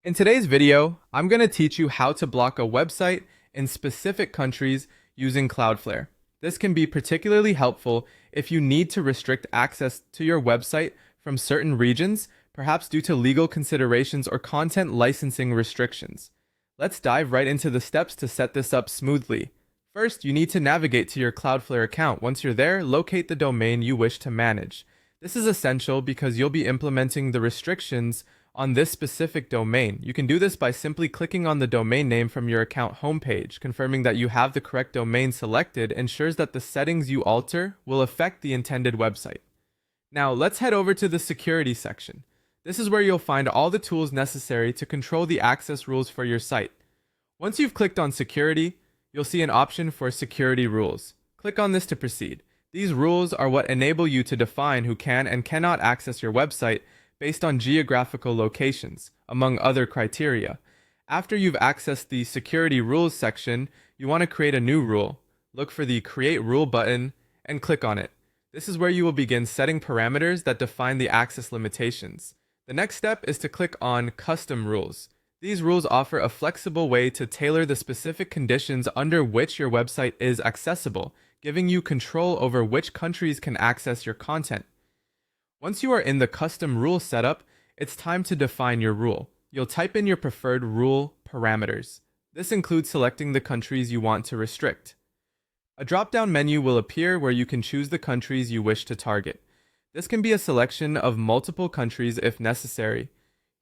In today's video, I'm going to teach you how to block a website in specific countries using Cloudflare. This can be particularly helpful if you need to restrict access to your website from certain regions, perhaps due to legal considerations or content licensing restrictions. Let's dive right into the steps to set this up smoothly. First, you need to navigate to your Cloudflare account. Once you're there, locate the domain you wish to manage. This is essential because you'll be implementing the restrictions on this specific domain. You can do this by simply clicking on the domain name from your account homepage. Confirming that you have the correct domain selected ensures that the settings you alter will affect the intended website. Now, let's head over to the security section. This is where you'll find all the tools necessary to control the access rules for your site. Once you've clicked on security, you'll see an option for security rules. Click on this to proceed. These rules are what enable you to define who can and cannot access your website based on geographical locations, among other criteria. After you've accessed the Security Rules section, you want to create a new rule. Look for the Create Rule button and click on it. This is where you will begin setting parameters that define the access limitations. The next step is to click on Custom Rules. These rules offer a flexible way to tailor the specific conditions under which your website is accessible, giving you control over which countries can access your content. Once you are in the custom rule setup, it's time to define your rule. You'll type in your preferred rule parameters. This includes selecting the countries you want to restrict. A drop-down menu will appear where you can choose the countries you wish to target. This can be a selection of multiple countries if necessary.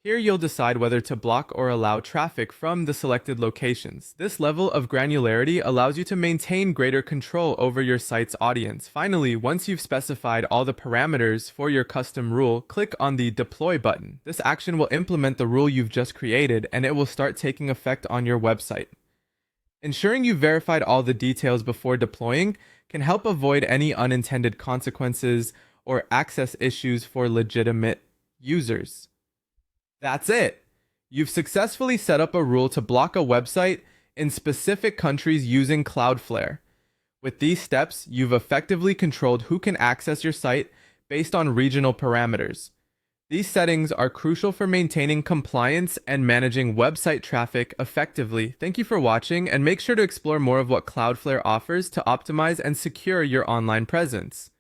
Here you'll decide whether to block or allow traffic from the selected locations. This level of granularity allows you to maintain greater control over your site's audience. Finally, once you've specified all the parameters for your custom rule, click on the Deploy button. This action will implement the rule you've just created, and it will start taking effect on your website. Ensuring you've verified all the details before deploying can help avoid any unintended consequences or access issues for legitimate users. That's it! You've successfully set up a rule to block a website in specific countries using Cloudflare. With these steps, you've effectively controlled who can access your site based on regional parameters. These settings are crucial for maintaining compliance and managing website traffic effectively. Thank you for watching, and make sure to explore more of what Cloudflare offers to optimize and secure your online presence.